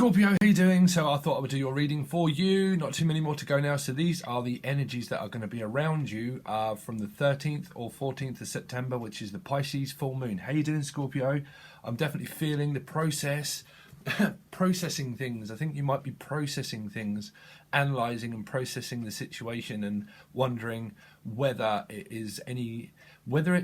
Scorpio, how you doing? So I thought I would do your reading for you. Not too many more to go now. So these are the energies that are going to be around you from the 13th or 14th of September, which is the Pisces full moon. How you doing, Scorpio? I'm definitely feeling the process, processing things. I think you might be processing things, analysing and processing the situation and wondering whether it is any, whether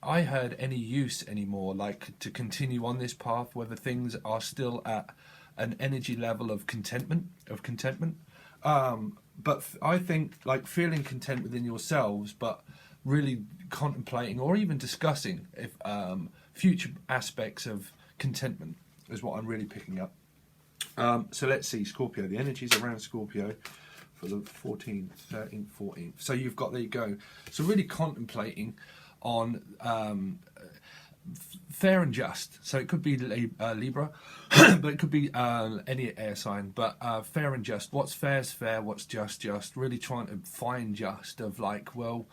I heard any use anymore, like to continue on this path, whether things are still at an energy level of contentment. But I think like feeling content within yourselves, but really contemplating or even discussing if future aspects of contentment is what I'm really picking up. So let's see, Scorpio, the energies around Scorpio for the 14th, 13th, 14th. So you've got, there you go. So really contemplating on fair and just. So it could be Libra, but it could be any air sign. But fair and just. What's fair is fair. What's just. Really trying to find just of like, well,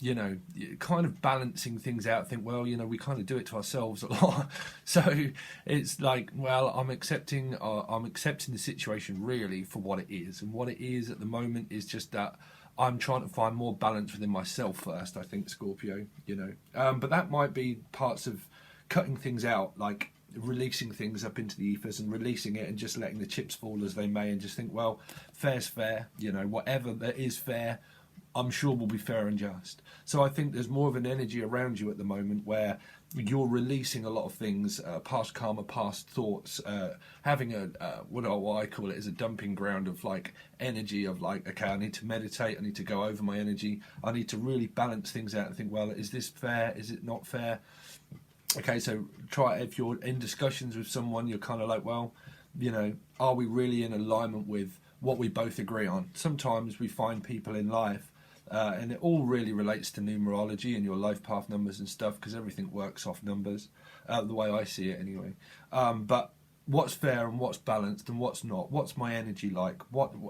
you know, kind of balancing things out. Think, well, you know, we kind of do it to ourselves a lot. So it's like, well, I'm accepting the situation really for what it is, and what it is at the moment is just that I'm trying to find more balance within myself first, I think, Scorpio, you know. But that might be parts of cutting things out, like releasing things up into the ethers and releasing it and just letting the chips fall as they may and just think, well, fair's fair, you know, whatever that is fair, I'm sure will be fair and just. So I think there's more of an energy around you at the moment where you're releasing a lot of things, past karma, past thoughts, having what I call it is a dumping ground of like energy of like, okay, I need to meditate, I need to go over my energy, I need to really balance things out and think, well, is this fair, is it not fair? Okay, so try, if you're in discussions with someone, you're kind of like, well, you know, are we really in alignment with what we both agree on? Sometimes we find people in life, and it all really relates to numerology and your life path numbers and stuff, because everything works off numbers, the way I see it anyway. But what's fair and what's balanced and what's not? What's my energy like?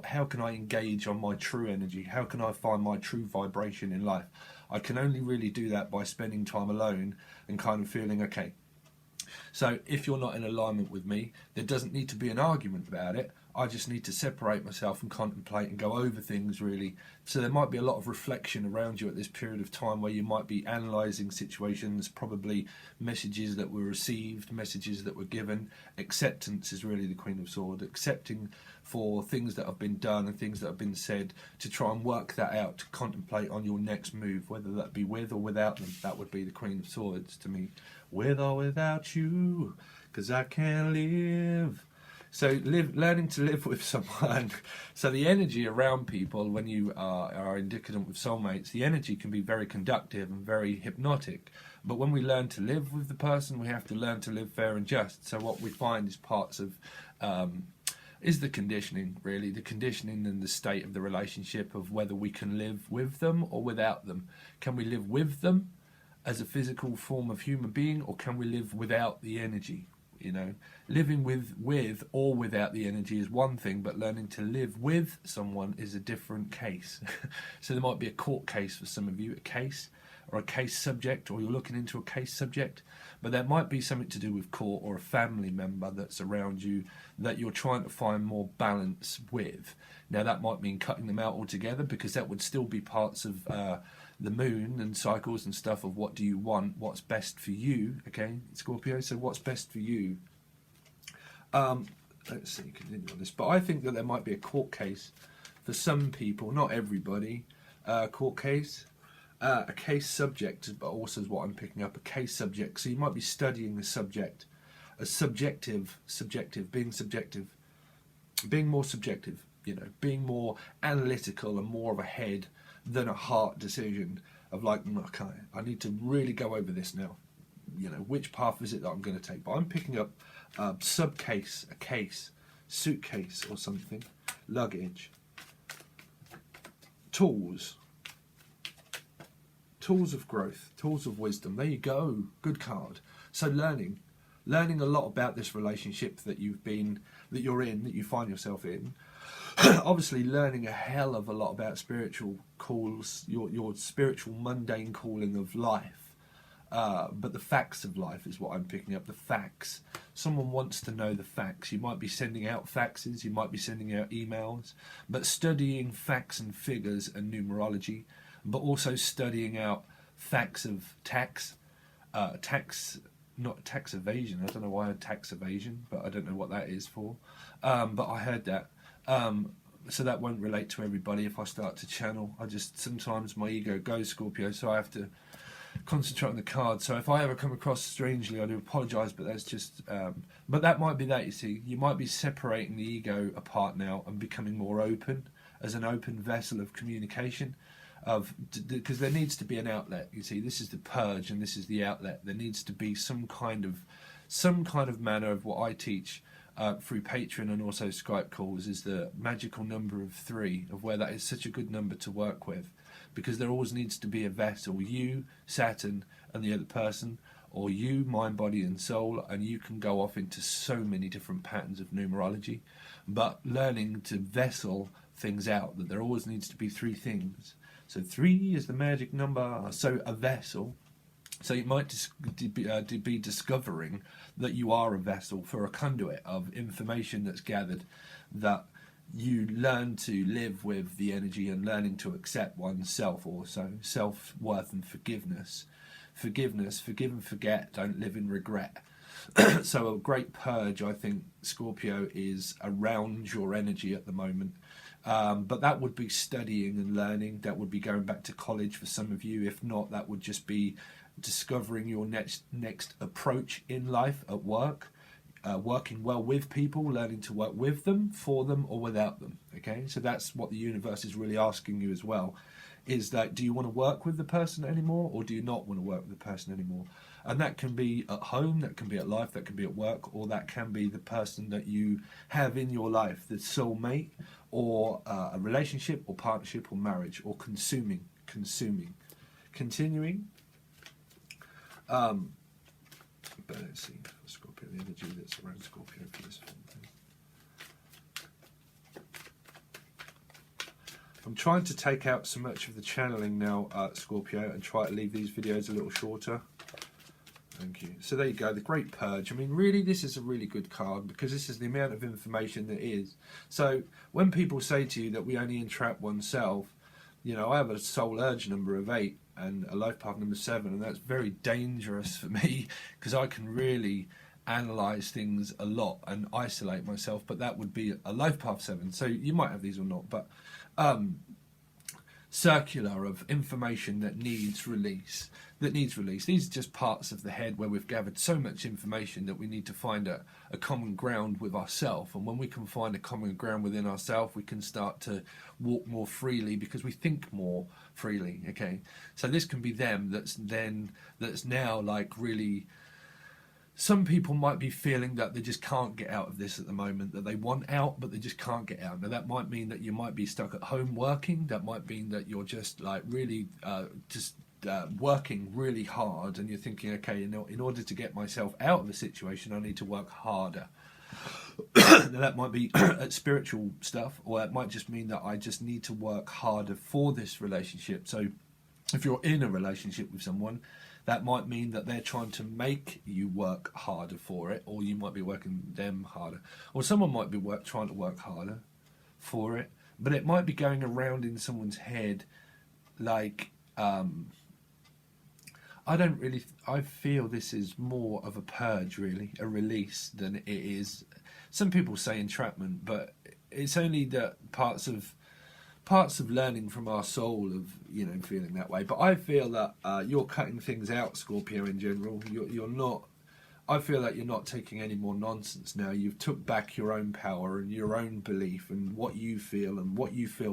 How can I engage on my true energy? How can I find my true vibration in life? I can only really do that by spending time alone and kind of feeling, okay, so if you're not in alignment with me, there doesn't need to be an argument about it. I just need to separate myself and contemplate and go over things really. So there might be a lot of reflection around you at this period of time where you might be analysing situations, probably messages that were received, messages that were given. Acceptance is really the Queen of Swords. Accepting for things that have been done and things that have been said, to try and work that out, to contemplate on your next move, whether that be with or without them. That would be the Queen of Swords to me. With or without you, 'cause I can't live. So learning to live with someone. So the energy around people when you are indicative with soulmates, the energy can be very conductive and very hypnotic. But when we learn to live with the person, we have to learn to live fair and just. So what we find is parts of, is the conditioning, really. The conditioning and the state of the relationship of whether we can live with them or without them. Can we live with them as a physical form of human being, or can we live without the energy? You know, living with or without the energy is one thing, but learning to live with someone is a different case. So there might be a court case for some of you, a case or a case subject, or you're looking into a case subject, but that might be something to do with court or a family member that's around you that you're trying to find more balance with. Now that might mean cutting them out altogether, because that would still be parts of the moon and cycles and stuff of what do you want, what's best for you, okay, Scorpio, so what's best for you. Let's see, continue on this, but I think that there might be a court case for some people, not everybody, court case, a case subject, but also is what I'm picking up, a case subject, so you might be studying the subject, a subjective, being more subjective, you know, being more analytical and more of a head than a heart decision of like, okay, I need to really go over this now. You know, which path is it that I'm going to take? But I'm picking up a subcase, a case, suitcase or something, luggage, tools of growth, tools of wisdom. There you go, good card. So learning a lot about this relationship that you're in, that you find yourself in. Obviously learning a hell of a lot about spiritual calls, your spiritual mundane calling of life, but the facts of life is what I'm picking up, the facts. Someone wants to know the facts. You might be sending out faxes, you might be sending out emails, but studying facts and figures and numerology, but also studying out facts of tax, not tax evasion. I don't know why I had tax evasion, but I don't know what that is for. But I heard that. So that won't relate to everybody if I start to channel. Sometimes my ego goes Scorpio, so I have to concentrate on the cards. So if I ever come across strangely, I do apologise, but that's just but that might be that. You see, you might be separating the ego apart now and becoming more open, as an open vessel of communication, because there needs to be an outlet. You see, this is the purge and this is the outlet. There needs to be some kind of manner of what I teach through Patreon and also Skype calls, is the magical number of 3, of where that is such a good number to work with, because there always needs to be a vessel, you, Saturn, and the other person, or you, mind, body and soul, and you can go off into so many different patterns of numerology. But learning to vessel things out, that there always needs to be 3 things. So 3 is the magic number, so a vessel. So you might be discovering that you are a vessel for a conduit of information that's gathered, that you learn to live with the energy and learning to accept oneself also. Self-worth and forgiveness. Forgiveness, forgive and forget, don't live in regret. So a great purge, I think, Scorpio, is around your energy at the moment. But that would be studying and learning. That would be going back to college for some of you. If not, that would just be discovering your next approach in life at work, working well with people, learning to work with them, for them, or without them. Okay, so that's what the universe is really asking you as well, is that, do you want to work with the person anymore, or do you not want to work with the person anymore? And that can be at home, that can be at life, that can be at work, or that can be the person that you have in your life, the soulmate, or a relationship or partnership or marriage, or continuing. But let's see, Scorpio, the energy that's around Scorpio for this whole thing. I'm trying to take out so much of the channeling now, Scorpio, and try to leave these videos a little shorter. Thank you. So there you go, the Great Purge. I mean, really, this is a really good card, because this is the amount of information that is. So when people say to you that we only entrap oneself, you know, I have a soul urge number of 8 and a life path number 7, and that's very dangerous for me, because I can really analyze things a lot and isolate myself. But that would be a life path 7. So you might have these or not, but circular of information that needs release. These are just parts of the head where we've gathered so much information that we need to find a common ground with ourselves. And when we can find a common ground within ourselves, we can start to walk more freely, because we think more freely. Okay, so this can be them that's now like really. Some people might be feeling that they just can't get out of this at the moment, that they want out, but they just can't get out. Now, that might mean that you might be stuck at home working. That might mean that you're just like really working really hard, and you're thinking, okay, you know, in order to get myself out of the situation, I need to work harder. Now, that might be spiritual stuff, or it might just mean that I just need to work harder for this relationship. So if you're in a relationship with someone, that might mean that they're trying to make you work harder for it, or you might be working them harder, or someone might be trying to work harder for it. But it might be going around in someone's head like, I feel this is more of a purge, really, a release, than it is. Some people say entrapment, but it's only that parts of learning from our soul of, you know, feeling that way. But I feel that you're cutting things out, Scorpio, in general. You're not. I feel that you're not taking any more nonsense now. You've took back your own power and your own belief and what you feel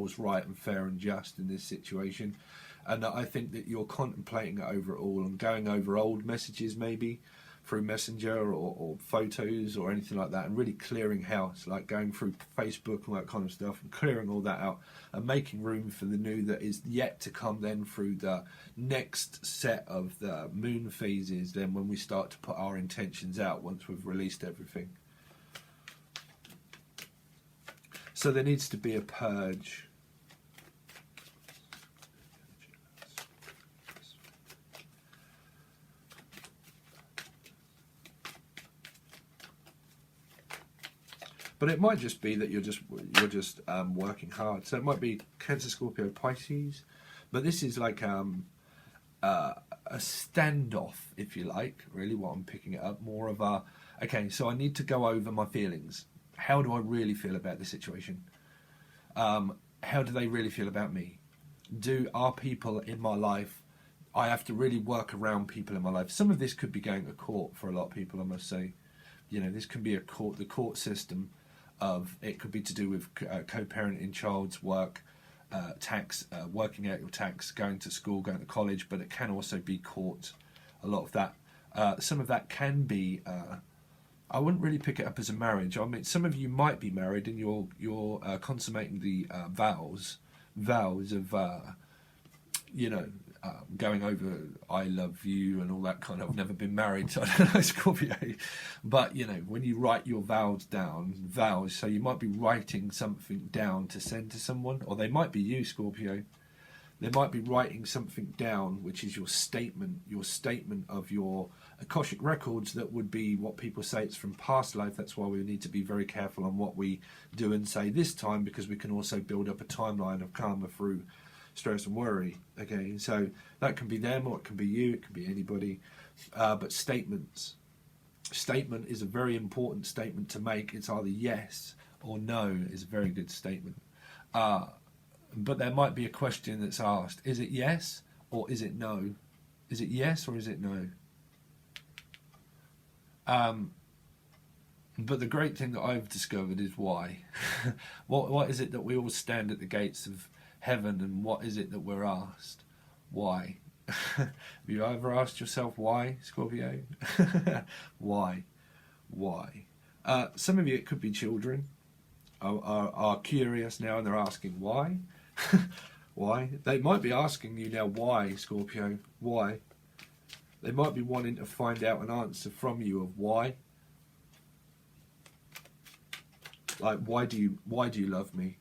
is right and fair and just in this situation. And I think that you're contemplating it over it all and going over old messages, maybe through Messenger or photos or anything like that, and really clearing house, like going through Facebook and that kind of stuff, and clearing all that out and making room for the new that is yet to come then through the next set of the moon phases, then when we start to put our intentions out once we've released everything. So there needs to be a purge. But it might just be that you're just working hard. So it might be Cancer, Scorpio, Pisces. But this is like a standoff, if you like, really what I'm picking it up. More of a, okay, so I need to go over my feelings. How do I really feel about the situation? How do they really feel about me? Are people in my life, I have to really work around people in my life. Some of this could be going to court for a lot of people, I must say. You know, this could be the court system of, it could be to do with co-parenting, child's work, tax, working out your tax, going to school, going to college, but it can also be court, a lot of that. Some of that can be, I wouldn't really pick it up as a marriage. I mean, some of you might be married and you're consummating the vows of, you know, going over I love you and all that kind of. I've never been married, so I don't know, Scorpio. But, you know, when you write your vows down, so you might be writing something down to send to someone, or they might be you, Scorpio. They might be writing something down, which is your statement of your Akashic records. That would be what people say it's from past life. That's why we need to be very careful on what we do and say this time, because we can also build up a timeline of karma through stress and worry. Okay, so that can be them, or it can be you, it can be anybody. But statements. Statement is a very important statement to make. It's either yes or no is a very good statement. But there might be a question that's asked. Is it yes or is it no? Is it yes or is it no? But the great thing that I've discovered is why. What is it that we all stand at the gates of heaven, and what is it that we're asked? Why? Have you ever asked yourself why, Scorpio? Why? Why? Some of you, it could be children, are curious now and they're asking why. Why? They might be asking you now why, Scorpio. Why? They might be wanting to find out an answer from you of why. Like, why do you love me?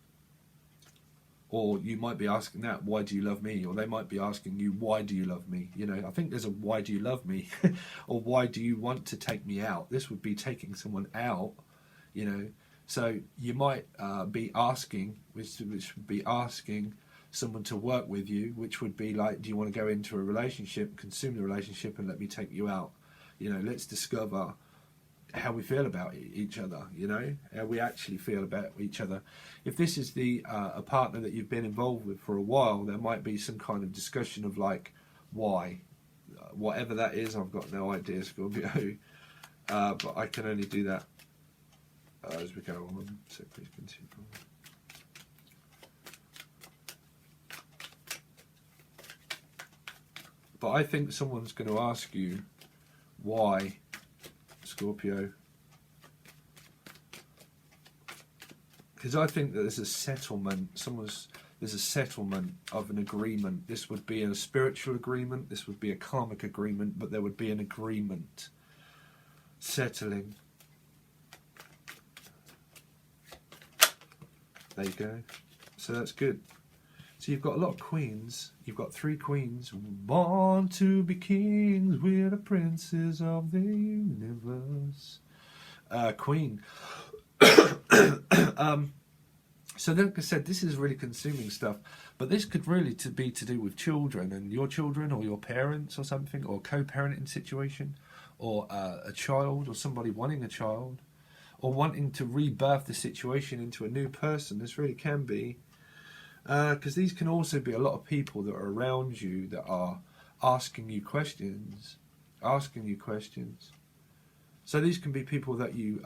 Or you might be asking that, why do you love me? Or they might be asking you, why do you love me? You know, I think there's a why do you love me? Or why do you want to take me out? This would be taking someone out, you know. So you might be asking, which would be asking someone to work with you, which would be like, do you want to go into a relationship, consume the relationship, and let me take you out? You know, let's discover how we feel about each other, you know, how we actually feel about each other. If this is a partner that you've been involved with for a while, there might be some kind of discussion of like, why? Whatever that is, I've got no idea, Scorpio. But I can only do that as we go on. So please continue. But I think someone's going to ask you why, Scorpio, because I think that there's a settlement. There's a settlement of an agreement. This would be a spiritual agreement. This would be a karmic agreement. But there would be an agreement settling. There you go. So that's good. So you've got a lot of queens. You've got 3 queens. Born to be kings, we're the princes of the universe. Queen. So like I said, this is really consuming stuff. But this could really be to do with children and your children or your parents or something, or co-parenting situation, or a child, or somebody wanting a child, or wanting to rebirth the situation into a new person. This really can be. Because these can also be a lot of people that are around you that are asking you questions. So these can be people that you,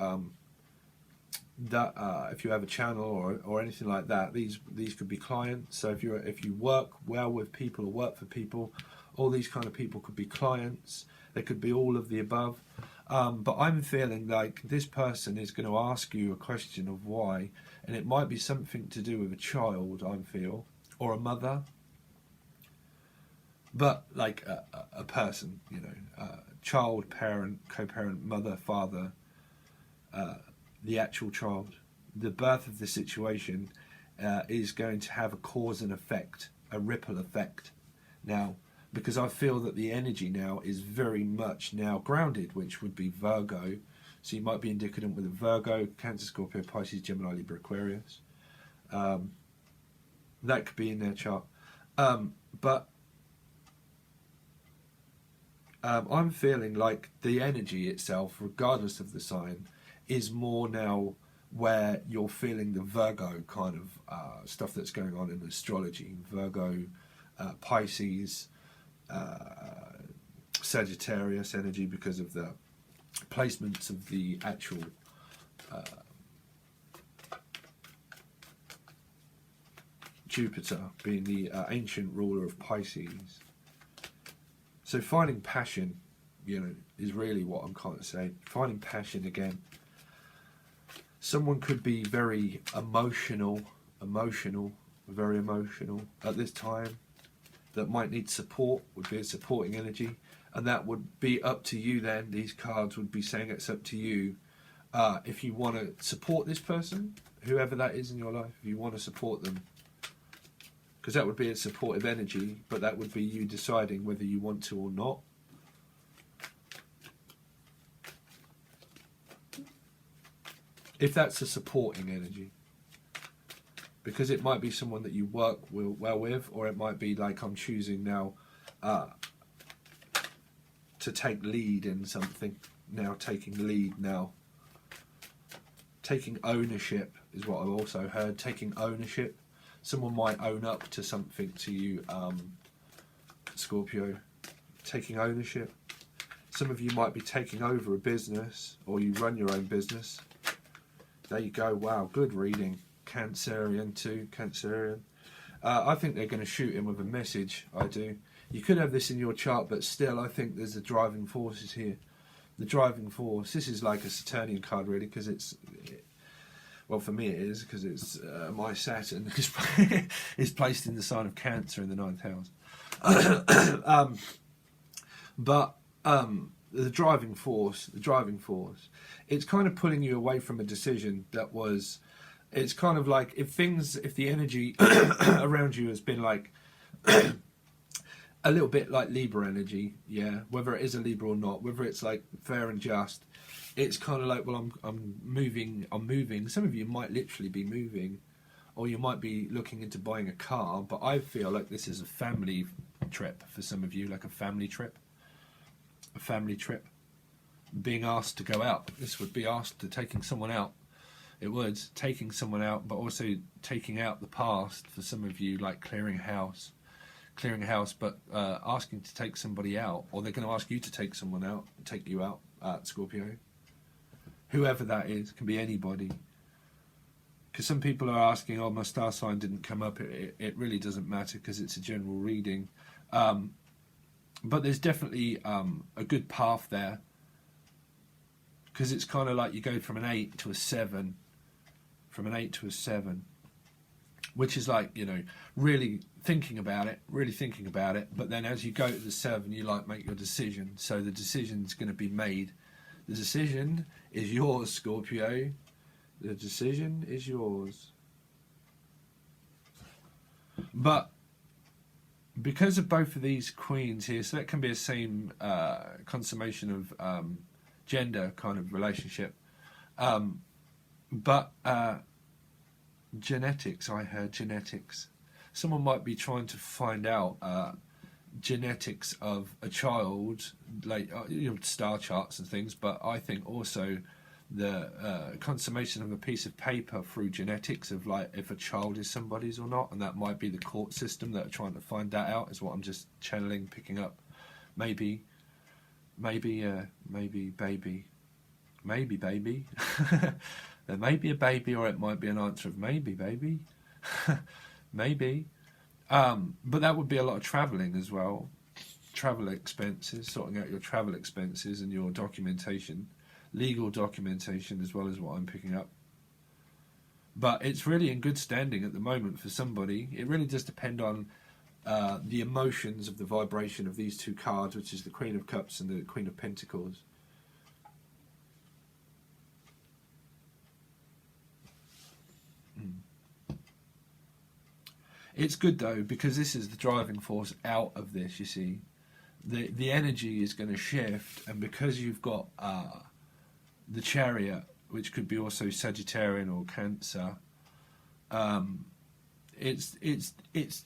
if you have a channel or anything like that, these could be clients. So if you work well with people or work for people, all these kind of people could be clients. They could be all of the above. But I'm feeling like this person is going to ask you a question of why, and it might be something to do with a child, I feel, or a mother, but like a person, you know, child, parent, co-parent, mother, father, the actual child. The birth of the situation is going to have a cause and effect, a ripple effect. Now, because I feel that the energy now is very much now grounded, which would be Virgo, So you might be indicative with a Virgo, Cancer, Scorpio, Pisces, Gemini, Libra, Aquarius. That could be in their chart. But I'm feeling like the energy itself, regardless of the sign, is more now where you're feeling the Virgo kind of stuff that's going on in astrology. Virgo, Pisces, Sagittarius energy, because of the placements of the actual Jupiter being the ancient ruler of Pisces. So finding passion, you know, is really what I'm kind of saying. Finding passion again. Someone could be very emotional, very emotional at this time, that might need support, would be a supporting energy, and that would be up to you then. These cards would be saying it's up to you if you want to support this person, whoever that is in your life, if you want to support them. Because that would be a supportive energy, but that would be you deciding whether you want to or not. If that's a supporting energy. Because it might be someone that you work well with, or it might be like I'm choosing now to take lead in something. Now taking lead now. Taking ownership is what I've also heard. Taking ownership. Someone might own up to something to you, Scorpio. Taking ownership. Some of you might be taking over a business, or you run your own business. There you go. Wow, good reading. Cancerian too, Cancerian. I think they're going to shoot him with a message. I do. You could have this in your chart, but still I think there's the driving forces here. The driving force. This is like a Saturnian card really, because it's... Well, for me it is, because it's my Saturn is placed in the sign of Cancer in the 9th house. But the driving force, it's kind of pulling you away from a decision that was... It's kind of like if the energy around you has been like a little bit like Libra energy, yeah, whether it is a Libra or not, whether it's like fair and just, it's kind of like, well, I'm moving. Some of you might literally be moving, or you might be looking into buying a car, but I feel like this is a family trip for some of you, like a family trip. Being asked to go out. This would be asked to taking someone out. It would, taking someone out, but also taking out the past for some of you, like clearing a house, but asking to take somebody out, or they're going to ask you to take someone out, take you out, Scorpio. Whoever that is, can be anybody. Because some people are asking, oh, my star sign didn't come up. It really doesn't matter, because it's a general reading. But there's definitely a good path there, because it's kind of like you go from an 8 to a 7, which is like, you know, really thinking about it, but then as you go to the 7, you like make your decision. So the decision's going to be made. The decision is yours, Scorpio. The decision is yours. But because of both of these queens here, so that can be a same consummation of gender kind of relationship. But genetics, I heard genetics. Someone might be trying to find out genetics of a child, like you know, star charts and things, but I think also the consummation of a piece of paper through genetics of like if a child is somebody's or not, and that might be the court system that are trying to find that out, is what I'm just channeling, picking up. Maybe baby. There may be a baby, or it might be an answer of maybe baby. Maybe. But that would be a lot of travelling as well. Travel expenses, sorting out your travel expenses and your documentation, legal documentation as well as what I'm picking up. But it's really in good standing at the moment for somebody. It really does depend on the emotions of the vibration of these two cards, which is the Queen of Cups and the Queen of Pentacles. It's good though, because this is the driving force out of this, you see. The energy is going to shift, and because you've got the Chariot, which could be also Sagittarian or Cancer. It's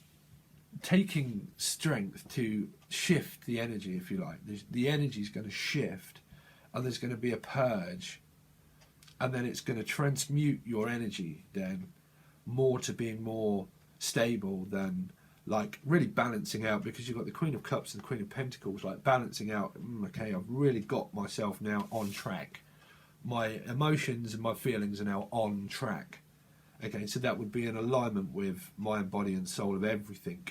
taking strength to shift the energy, if you like. The energy is going to shift, and there's going to be a purge, and then it's going to transmute your energy then more to being more stable than like really balancing out, because you've got the Queen of Cups and the Queen of Pentacles, like balancing out. Okay, I've really got myself now on track. My emotions and my feelings are now on track. Okay, so that would be in alignment with mind, body and soul of everything,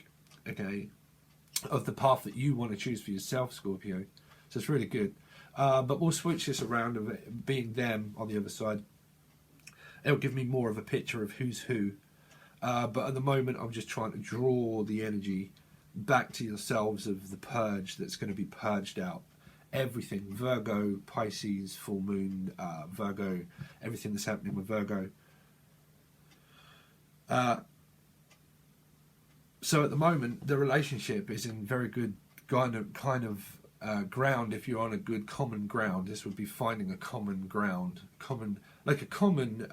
okay, of the path that you want to choose for yourself, Scorpio. So it's really good. But we'll switch this around of it being them on the other side. It'll give me more of a picture of who's who. But at the moment, I'm just trying to draw the energy back to yourselves of the purge that's going to be purged out. Everything, Virgo, Pisces, full moon, Virgo, everything that's happening with Virgo. So at the moment, the relationship is in very good kind of ground. If you're on a good common ground, this would be finding a common ground, like a common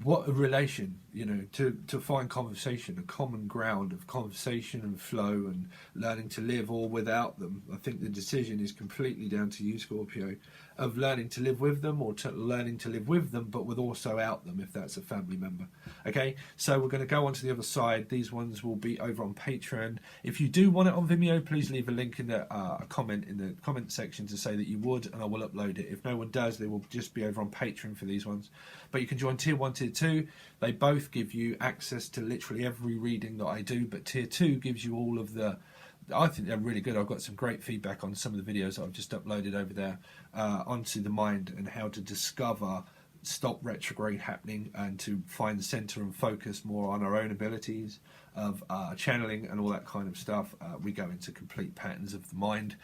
what a relation, you know, to find conversation, a common ground of conversation and flow and learning to live all without them. I think the decision is completely down to you, Scorpio, of learning to live with them or learning to live with them, but with also out them if that's a family member. Okay, so we're going to go on to the other side. These ones will be over on Patreon. If you do want it on Vimeo, please leave a link in the a comment in the comment section to say that you would, and I will upload it. If no one does, they will just be over on Patreon for these ones. But you can join Tier 1, Tier 2. They both give you access to literally every reading that I do, but Tier 2 gives you all of the... I think they're really good. I've got some great feedback on some of the videos that I've just uploaded over there onto the mind and how to discover, stop retrograde happening, and to find the center and focus more on our own abilities of channeling and all that kind of stuff. We go into complete patterns of the mind,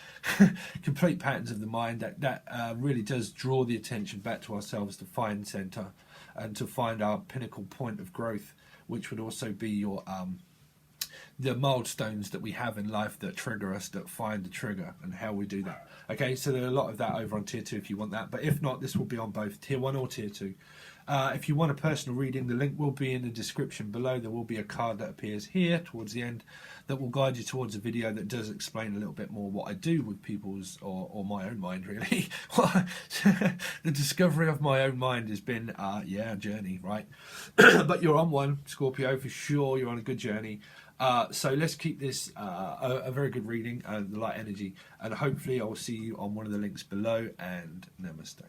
complete patterns of the mind that really does draw the attention back to ourselves to find center and to find our pinnacle point of growth, which would also be your the milestones that we have in life that trigger us, that find the trigger, and how we do that. Okay, so there's a lot of that over on Tier 2 if you want that, but if not, this will be on both Tier 1 or Tier 2. If you want a personal reading, the link will be in the description below. There will be a card that appears here towards the end that will guide you towards a video that does explain a little bit more what I do with people's, or my own mind, really. The discovery of my own mind has been, a journey, right? But you're on one, Scorpio, for sure. You're on a good journey. So let's keep this a very good reading, the light energy, and hopefully I'll see you on one of the links below, and namaste.